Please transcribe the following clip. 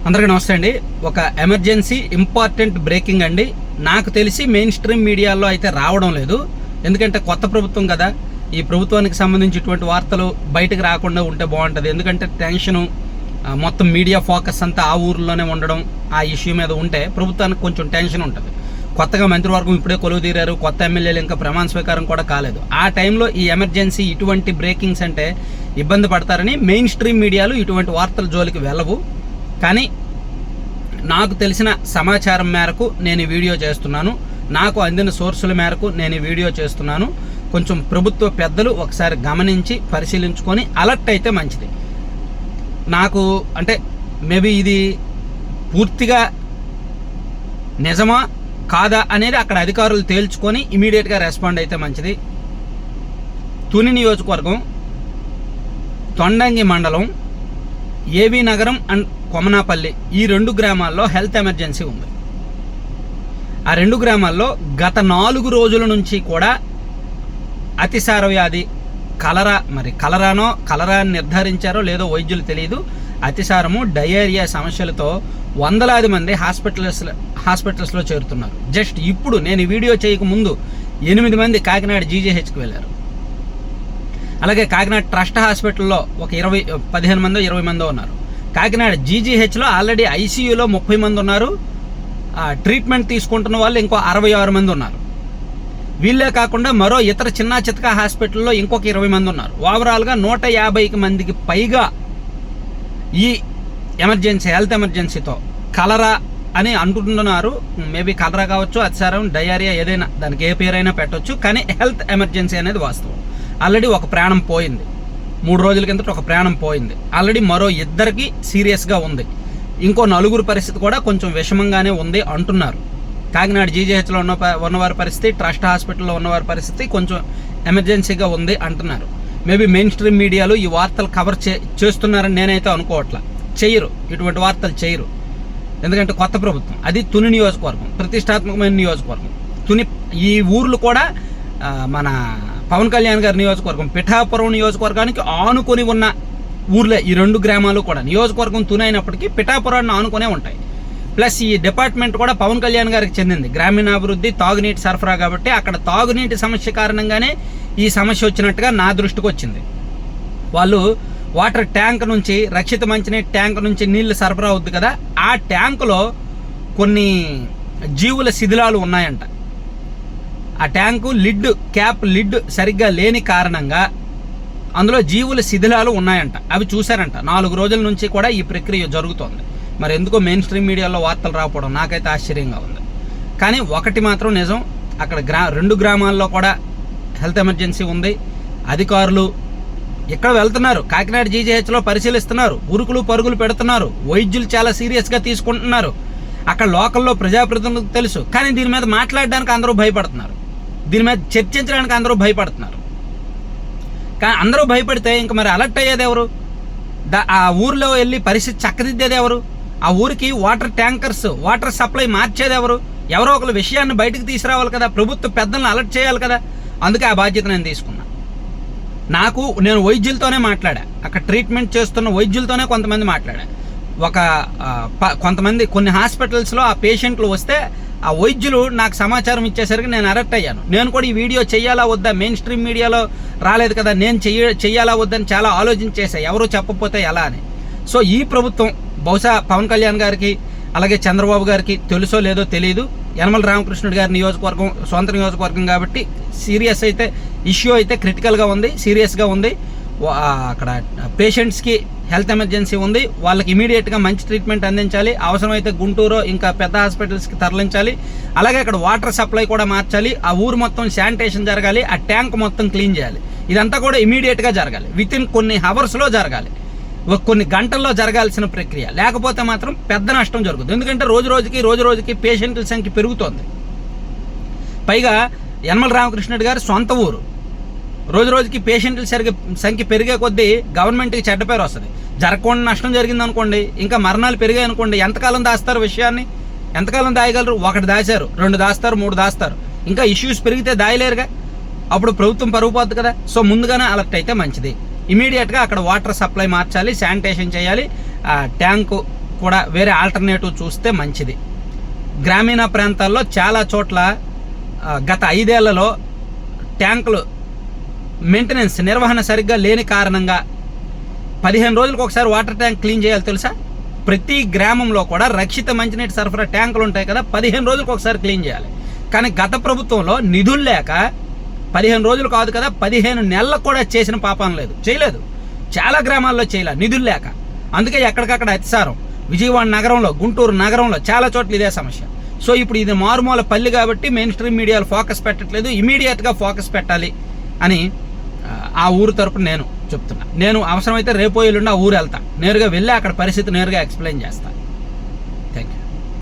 అందరికీ నమస్తే అండి. ఒక ఎమర్జెన్సీ ఇంపార్టెంట్ బ్రేకింగ్ అండి. నాకు తెలిసి మెయిన్ స్ట్రీమ్ మీడియాలో అయితే రావడం లేదు. ఎందుకంటే కొత్త ప్రభుత్వం కదా, ఈ ప్రభుత్వానికి సంబంధించి ఇటువంటి వార్తలు బయటకు రాకుండా ఉంటే బాగుంటుంది. ఎందుకంటే టెన్షను, మొత్తం మీడియా ఫోకస్ అంతా ఆ ఊర్లోనే ఉండడం, ఆ ఇష్యూ మీద ఉంటే ప్రభుత్వానికి కొంచెం టెన్షన్ ఉంటుంది. కొత్తగా మంత్రివర్గం ఇప్పుడే కొలువు తీరారు, కొత్త ఎమ్మెల్యేలు ఇంకా ప్రమాణ స్వీకారం కూడా కాలేదు. ఆ టైంలో ఈ ఎమర్జెన్సీ ఇటువంటి బ్రేకింగ్స్ అంటే ఇబ్బంది పడతారని మెయిన్ స్ట్రీమ్ మీడియాలు ఇటువంటి వార్తల జోలికి వెళ్ళవు. కానీ నాకు తెలిసిన సమాచారం మేరకు నేను ఈ వీడియో చేస్తున్నాను. నాకు అందిన సోర్సుల మేరకు నేను ఈ వీడియో చేస్తున్నాను. కొంచెం ప్రభుత్వ పెద్దలు ఒకసారి గమనించి పరిశీలించుకొని అలర్ట్ అయితే మంచిది. నాకు అంటే మేబీ ఇది పూర్తిగా నిజమా కాదా అనేది అక్కడ అధికారులు తేల్చుకొని ఇమీడియట్గా రెస్పాండ్ అయితే మంచిది. తుని నియోజకవర్గం, తొండంగి మండలం, ఏవి నగరం అండ్ కొమనాపల్లి, ఈ 2 గ్రామాల్లో హెల్త్ ఎమర్జెన్సీ ఉంది. ఆ 2 గ్రామాల్లో గత 4 రోజుల నుంచి కూడా అతిసార వ్యాధి, కలరా, మరి కలరా నిర్ధారించారో లేదో వైద్యులు తెలియదు, అతిసారము, డయేరియా సమస్యలతో వందలాది మంది హాస్పిటల్స్లో చేరుతున్నారు. జస్ట్ ఇప్పుడు నేను ఈ వీడియో చేయక ముందు 8 మంది కాకినాడ జీజీహెచ్కి వెళ్ళారు. అలాగే కాకినాడ ట్రస్ట్ హాస్పిటల్లో ఒక 15 మందో 20 మందో ఉన్నారు. కాకినాడ జీజీహెచ్లో ఆల్రెడీ ఐసీయూలో 30 మంది ఉన్నారు. ట్రీట్మెంట్ తీసుకుంటున్న వాళ్ళు ఇంకో 66 మంది ఉన్నారు. వీళ్ళే కాకుండా మరో ఇతర చిన్న చితకా హాస్పిటల్లో ఇంకొక 20 మంది ఉన్నారు. ఓవరాల్గా 150 మందికి పైగా ఈ ఎమర్జెన్సీ, హెల్త్ ఎమర్జెన్సీతో కలరా అని అంటున్నారు. మేబీ కలరా కావచ్చు, అతిసారం, డయేరియా, ఏదైనా దానికి ఏ పేరైనా పెట్టవచ్చు. కానీ హెల్త్ ఎమర్జెన్సీ అనేది వాస్తవం. ఆల్రెడీ ఒక ప్రాణం పోయింది, 3 రోజుల కిందట ఒక ప్రాణం పోయింది. ఆల్రెడీ మరో 2 సీరియస్గా ఉంది. ఇంకో 4 పరిస్థితి కూడా కొంచెం విషమంగానే ఉంది అంటున్నారు. కాకినాడ జీజీహెచ్లో ఉన్నవారి పరిస్థితి, ట్రస్ట్ హాస్పిటల్లో ఉన్నవారి పరిస్థితి కొంచెం ఎమర్జెన్సీగా ఉంది అంటున్నారు. మేబీ మెయిన్ స్ట్రీమ్ మీడియాలు ఈ వార్తలు కవర్ చేస్తున్నారని నేనైతే అనుకోవట్లా. చెయ్యరు, ఇటువంటి వార్తలు చేయరు. ఎందుకంటే కొత్త ప్రభుత్వం, అది తుని నియోజకవర్గం, ప్రతిష్టాత్మకమైన నియోజకవర్గం. ఈ ఊర్లు కూడా మన పవన్ కళ్యాణ్ గారి నియోజకవర్గం, పిఠాపురం నియోజకవర్గానికి ఆనుకొని ఉన్న ఊర్లే ఈ 2 గ్రామాలు కూడా. నియోజకవర్గం తుని అయినప్పటికీ పిఠాపురాన్ని ఆనుకునే ఉంటాయి. ప్లస్ ఈ డిపార్ట్మెంట్ కూడా పవన్ కళ్యాణ్ గారికి చెందింది, గ్రామీణాభివృద్ధి, తాగునీటి సరఫరా. కాబట్టి అక్కడ తాగునీటి సమస్య కారణంగానే ఈ సమస్య వచ్చినట్టుగా నా దృష్టికి వచ్చింది. వాళ్ళు వాటర్ ట్యాంక్ నుంచి, రక్షిత మంచినీటి ట్యాంక్ నుంచి నీళ్లు సరఫరా అవుద్ది కదా, ఆ ట్యాంకులో కొన్ని జీవుల శిథిలాలు ఉన్నాయంట. ఆ ట్యాంకు క్యాప్ లిడ్ సరిగ్గా లేని కారణంగా అందులో జీవుల శిథిలాలు ఉన్నాయంట. అవి చూశారంట. 4 రోజుల నుంచి కూడా ఈ ప్రక్రియ జరుగుతోంది. మరి ఎందుకో మెయిన్ స్ట్రీమ్ మీడియాలో వార్తలు రాకపోవడం నాకైతే ఆశ్చర్యంగా ఉంది. కానీ ఒకటి మాత్రం నిజం, అక్కడ 2 గ్రామాల్లో కూడా హెల్త్ ఎమర్జెన్సీ ఉంది. అధికారులు ఇక్కడ వెళ్తున్నారు, కాకినాడ జీజీహెచ్లో పరిశీలిస్తున్నారు, ఉరుకులు పరుగులు పెడుతున్నారు, వైద్యులు చాలా సీరియస్గా తీసుకుంటున్నారు. అక్కడ లోకల్లో ప్రజాప్రతినిధులకు తెలుసు, కానీ దీని మీద మాట్లాడడానికి అందరూ భయపడుతున్నారు, దీని మీద చర్చించడానికి అందరూ భయపడుతున్నారు. కానీ అందరూ భయపడితే ఇంక మరి అలర్ట్ అయ్యేది ఎవరు? ఆ ఊర్లో వెళ్ళి పరిస్థితి చక్కదిద్దేది ఎవరు? ఆ ఊరికి వాటర్ ట్యాంకర్స్, వాటర్ సప్లై మార్చేది ఎవరు? ఎవరో ఒకరు విషయాన్ని బయటకు తీసుకురావాలి కదా, ప్రభుత్వ పెద్దలను అలర్ట్ చేయాలి కదా. అందుకే ఆ బాధ్యత నేను తీసుకున్నా. నేను వైద్యులతోనే మాట్లాడా, అక్కడ ట్రీట్మెంట్ చేస్తున్న వైద్యులతోనే కొంతమంది మాట్లాడా. కొన్ని హాస్పిటల్స్లో ఆ పేషెంట్లు వస్తే ఆ వైద్యులు నాకు సమాచారం ఇచ్చేసరికి నేను అలర్ట్ అయ్యాను. నేను కూడా ఈ వీడియో చెయ్యాలా వద్దా, మెయిన్ స్ట్రీమ్ మీడియాలో రాలేదు కదా, నేను చెయ్యాలా వద్దని చాలా ఆలోచించేసా, ఎవరో చెప్పకపోతే ఎలా అని. సో ఈ ప్రభుత్వం బహుశా పవన్ కళ్యాణ్ గారికి అలాగే చంద్రబాబు గారికి తెలుసో లేదో తెలియదు. యనమల రామకృష్ణుడు గారి నియోజకవర్గం, సొంత నియోజకవర్గం కాబట్టి సీరియస్ అయితే ఇష్యూ అయితే క్రిటికల్గా ఉంది, సీరియస్గా ఉంది. అక్కడ పేషెంట్స్కి హెల్త్ ఎమర్జెన్సీ ఉంది. వాళ్ళకి ఇమీడియట్గా మంచి ట్రీట్మెంట్ అందించాలి. అవసరమైతే గుంటూరు ఇంకా పెద్ద హాస్పిటల్స్కి తరలించాలి. అలాగే అక్కడ వాటర్ సప్లై కూడా మార్చాలి. ఆ ఊరు మొత్తం శానిటేషన్ జరగాలి. ఆ ట్యాంక్ మొత్తం క్లీన్ చేయాలి. ఇదంతా కూడా ఇమీడియట్గా జరగాలి. వితిన్ కొన్ని హవర్స్లో జరగాలి, కొన్ని గంటల్లో జరగాల్సిన ప్రక్రియ. లేకపోతే మాత్రం పెద్ద నష్టం జరుగుతుంది. ఎందుకంటే రోజు రోజుకి పేషెంట్ల సంఖ్య పెరుగుతోంది. పైగా యనమల రామకృష్ణుడు గారి సొంత ఊరు. రోజుకి పేషెంట్ల సంఖ్య పెరిగే కొద్దీ గవర్నమెంట్కి చెడ్డ పేరు వస్తుంది. జరగకుండా నష్టం జరిగింది అనుకోండి, ఇంకా మరణాలు పెరిగాయి అనుకోండి, ఎంతకాలం దాస్తారు విషయాన్ని? ఎంతకాలం దాయగలరు? 1 దాచారు, 2 దాస్తారు, 3 దాస్తారు. ఇంకా ఇష్యూస్ పెరిగితే దాయలేరుగా. అప్పుడు ప్రభుత్వం పరుగు పోద్ది కదా. సో ముందుగానే అలర్ట్ అయితే మంచిది. ఇమీడియట్గా అక్కడ వాటర్ సప్లై మార్చాలి, శానిటేషన్ చేయాలి, ట్యాంకు కూడా వేరే ఆల్టర్నేటివ్ చూస్తే మంచిది. గ్రామీణ ప్రాంతాల్లో చాలా చోట్ల గత 5 ఏళ్లలో ట్యాంకులు మెయింటెనెన్స్ నిర్వహణ సరిగ్గా లేని కారణంగా 15 రోజులకు ఒకసారి వాటర్ ట్యాంక్ క్లీన్ చేయాలి తెలుసా? ప్రతి గ్రామంలో కూడా రక్షిత మంచినీటి సరఫరా ట్యాంకులు ఉంటాయి కదా, 15 రోజులకు ఒకసారి క్లీన్ చేయాలి. కానీ గత ప్రభుత్వంలో నిధులు లేక 15 రోజులు కాదు కదా, 15 నెలలకు కూడా చేసిన పాపం చేయలేదు. చాలా గ్రామాల్లో చేయలేదు నిధులు లేక. అందుకే ఎక్కడికక్కడ అతిసారం. విజయవాడ నగరంలో, గుంటూరు నగరంలో చాలా చోట్ల ఇదే సమస్య. సో ఇప్పుడు ఇది మారుమూల పల్లి కాబట్టి మెయిన్ స్ట్రీమ్ మీడియాలు ఫోకస్ పెట్టట్లేదు. ఇమీడియట్గా ఫోకస్ పెట్టాలి అని ఆ ఊరు తరపున నేను చెప్తున్నా. నేను అవసరమైతే రేపో ఎల్లుండి ఆ ఊరు వెళ్తా, నేరుగా వెళ్ళి అక్కడ పరిస్థితి నేరుగా ఎక్స్ప్లెయిన్ చేస్తాను.